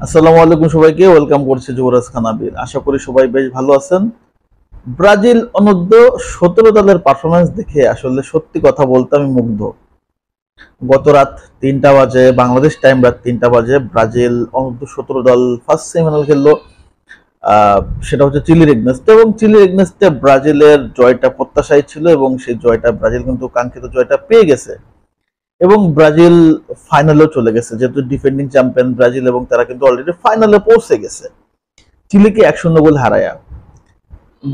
আসসালামু আলাইকুম সবাইকে ওয়েলকাম করছি যুবরাজ খান আবির। আশা করি সবাই বেশ ভালো আছেন। ব্রাজিল অনূর্ধ্ব 17 দলের পারফরমেন্স দেখে আসলে সত্যি কথা বলতে আমি মুগ্ধ। গত রাত 3টা বাজে বাংলাদেশ টাইম, রাত 3টা বাজে ব্রাজিল অনূর্ধ্ব 17 দল ফার্স্ট সেমিফাইনাল খেললো। আহ, সেটা হচ্ছে চিলির এগনেস্টে, এবং চিলির এগনেস্টে ব্রাজিলের জয়টা প্রত্যাশাই ছিল এবং সেই জয়টা ব্রাজিল কিন্তু কাঙ্ক্ষিত জয়টা পেয়ে গেছে। এবং ব্রাজিল ফাইনালেও চলে গেছে, যেহেতু ডিফেন্ডিং চ্যাম্পিয়ন ব্রাজিল, এবং তারা কিন্তু অলরেডি ফাইনালে পৌঁছে গেছে চিলিকে 1-0 গোল হারায়া।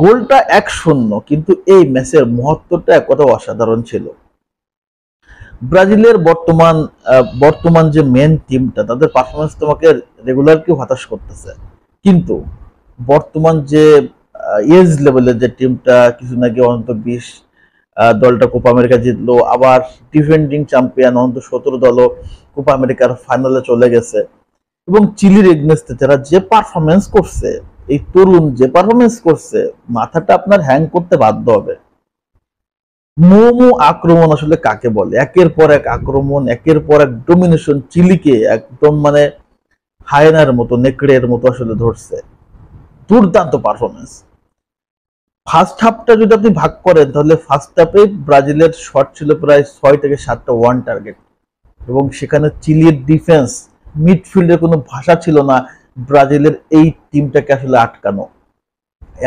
গোলটা 1-0, কিন্তু এই ম্যাচের মহত্বটা কত অসাধারণ ছিল। ব্রাজিলের বর্তমান যে মেন টিমটা, তাদের পারফরমেন্স তোমাকে রেগুলার কেউ হতাশ করতেছে, কিন্তু বর্তমান যে এজ লেভেলের যে টিমটা, কিছুদিন আগে অনন্ত 20 দলটা কোপা আমেরিকা জিতলো, আবার ডিফেন্ডিং চ্যাম্পিয়ন অনন্ত 17 দলও কোপা আমেরিকার ফাইনালে চলে গেছে। এবং চিলির এগনেস্টে যারা যে পারফরমেন্স করছে, এই তরুণ যে পারফরমেন্স করছে, মাথাটা আপনার হ্যাং করতে বাধ্য হবে। মোমো আক্রমণ আসলে কাকে বলে, একের পর এক আক্রমণ, একের পর এক ডোমিনেশন, চিলিকে একদম মানে হায়নার মতো, নেকড়ের মতো আসলে ধরছে। দুর্দান্ত পারফরমেন্স। ফার্স্ট হাফটা যদি আপনি ভাগ করেন, তাহলে ফার্স্ট হাফে ব্রাজিলের শট ছিল প্রায় 6 থেকে 7টা ওয়ান টার্গেট, এবং সেখানে চিলির ডিফেন্স, মিডফিল্ডের কোনো ভাষা ছিল না ব্রাজিলের এই টিমটাকে আসলে আটকানো।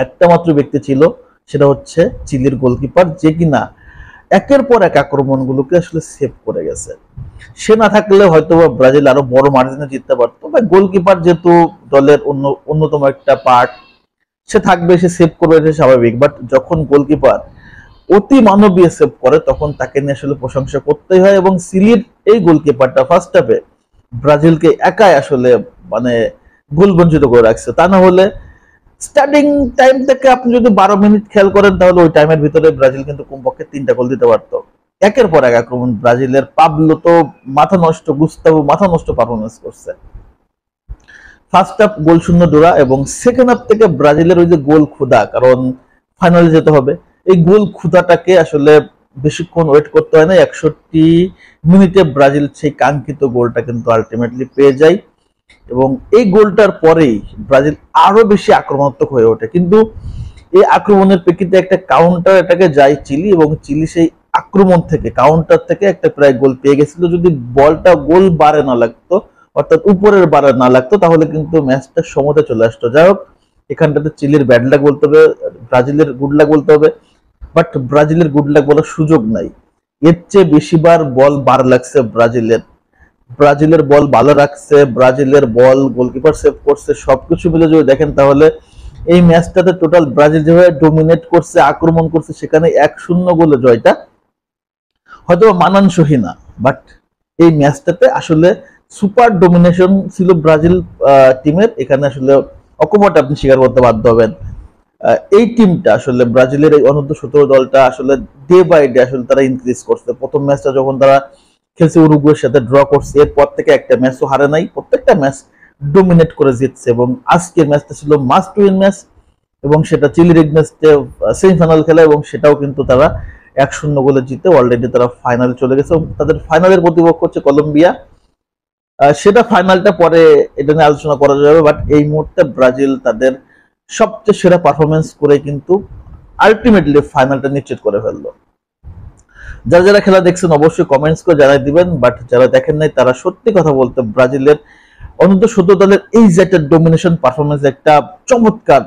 একটা মাত্র ব্যক্তি ছিল, সেটা হচ্ছে চিলির গোলকিপার, যে কিনা একের পর এক আক্রমণগুলোকে আসলে সেভ করে গেছে। সে না থাকলে হয়তো ব্রাজিল আরো বড় মার্জিনে জিততে পারতো। বা গোলকিপার যেহেতু দলের অন্যতম একটা পার্ট, সে থাকবে, সে সেভ করবে, এটা স্বাভাবিক। বাট যখন গোলকিপার অতি মানবীয় সেভ করে, তখন তাকে নিয়ে আসলে প্রশংসা করতেই হয়। এবং সিলির এই গোলকিপারটা ফার্স্ট হাফে ব্রাজিলকে একাই আসলে মানে গোল বঞ্চিত করে রাখছে। তা না হলে স্টার্টিং টাইম থেকে আপনি যদি 12 মিনিট খেয়াল করেন, তাহলে ওই টাইমের ভিতরে ব্রাজিল কিন্তু কমপক্ষে 3টা গোল দিতে পারতো। একের পর এক আক্রমণ ব্রাজিলের। পাবলো তো মাথা নষ্ট, গুস্তাভো মাথা নষ্ট পারফরমেন্স করছে। ফার্স্ট হাফ গোল শূন্য ডোরা, এবং সেকেন্ড হাফ থেকে ব্রাজিলের ওই যে গোল ক্ষুধা, কারণ ফাইনালে যেতে হবে, এই গোল ক্ষুধাটাকে আসলে বেশিক্ষণ ওয়েট করতে হয় না। 61 মিনিটে ব্রাজিল সেই কাঙ্ক্ষিত গোলটা কিন্তু আলটিমেটলি পেয়ে যায়। এবং এই গোলটার পরেই ব্রাজিল আরো বেশি আক্রমণাত্মক হয়ে ওঠে, কিন্তু এই আক্রমণের প্রেক্ষিতে একটা কাউন্টার এটাকে যায় চিলি, এবং চিলি সেই আক্রমণ থেকে, কাউন্টার থেকে একটা প্রায় গোল পেয়ে গেছিল। যদি বলটা গোল বারে না লাগতো, অর্থাৎ উপরের বারে না লাগতো, তাহলে কিন্তু ম্যাচটা সমতে চলে আসতো। যাই হোক, এখানটাতে চিলির ব্যাড লাক বলতে হবে, ব্রাজিলের গুড লাক বলতে হবে। বাট ব্রাজিলের গুড লাক বলার সুযোগ নাই, এর চেয়ে বেশিবার বল বার লাগছে ব্রাজিলের। ব্রাজিলের বল ভালো রাখছে, ব্রাজিলের বল গোলকিপার সেভ করছে, সবকিছু মিলে যদি দেখেন, তাহলে এই ম্যাচটাতে টোটাল ব্রাজিল যেভাবে ডোমিনেট করছে, আক্রমণ করছে, সেখানে 1-0 গোলে জয়টা হয়তো মানানসই না। বাট এই ম্যাচটাতে আসলে সুপার ডোমিনেশন ছিল ব্রাজিল টিমের। এখানে আসলে অকপট আপনি স্বীকার করতে বাধ্য হবেন। এই টিমটা আসলে ব্রাজিলের এই অনূর্ধ্ব 17 দলটা আসলে ডে বাই ডে আসলে তারা ইনক্রিজ করছে। প্রথম ম্যাচটা যখন তারা খেলছে উরুগুয়ের সাথে, ড্র করছে, এরপর থেকে একটা ম্যাচও হারে নাই, প্রত্যেকটা ম্যাচ ডোমিনেট করে জিতছে। এবং আজকের ম্যাচটা ছিল মাস্ট উইন ম্যাচ, এবং সেটা চিলির এগনেস্টে সেমিফাইনাল খেলা, এবং সেটাও কিন্তু তারা 1-0 গোলে জিতে অলরেডি তারা ফাইনালে চলে গেছে। এবং তাদের ফাইনালের প্রতিপক্ষ হচ্ছে কলম্বিয়া। সেটা ফাইনালটা পরে এটা নিয়ে আলোচনা করা যাবে। বাট এই মুহূর্তে ব্রাজিল তাদের সবচেয়ে সেরা পারফরমেন্স করে কিন্তু আলটিমেটলি ফাইনালটা নিশ্চিত করে ফেললো। যারা যারা খেলা দেখছেন অবশ্যই কমেন্টস করে জানাই দিবেন। বাট যারা দেখেন নাই, তারা সত্যি কথা বলতে ব্রাজিলের অনূর্ধ্ব 17 দলের এই যে একটা ডোমিনেশন পারফরমেন্স, একটা চমৎকার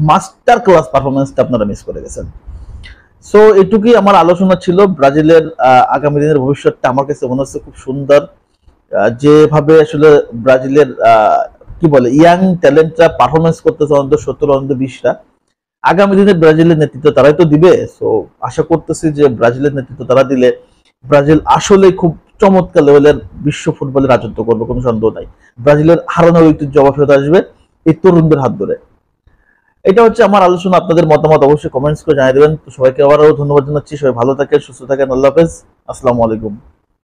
মাস্টার ক্লাস পারফরমেন্সটা আপনারা মিস করে গেছেন। সো এটুকুই আমার আলোচনা ছিল। ব্রাজিলের আগামী দিনের ভবিষ্যৎটা আমার কাছে মনে হচ্ছে খুব সুন্দর। যেভাবে আসলে ব্রাজিলের কি বলে ইয়াং ট্যালেন্টরা পারফরমেন্স করতেছে, অনূর্ধ্ব 17 অনূর্ধ্ব 20রা, আগামী দিনে ব্রাজিলের নেতৃত্ব তারাই তো দিবে। সো আশা করতেছি যে ব্রাজিলের নেতৃত্ব তারা দিলে ব্রাজিল আসলে খুব চমৎকার লেভেলের বিশ্ব ফুটবলে রাজত্ব করবে, কোনো সন্দেহ নাই। ব্রাজিলের হারানোর ঐতিহ্য আবার ফেরত আসবে এই তরুণদের হাত ধরে। এটা হচ্ছে আমার আলোচনা। আপনাদের মতামত অবশ্যই কমেন্টস করে জানিয়ে দেবেন। তো সবাইকে আবারও ধন্যবাদ জানাচ্ছি। সবাই ভালো থাকেন, সুস্থ থাকেন। আল্লাহ হাফেজ। আসসালামু আলাইকুম।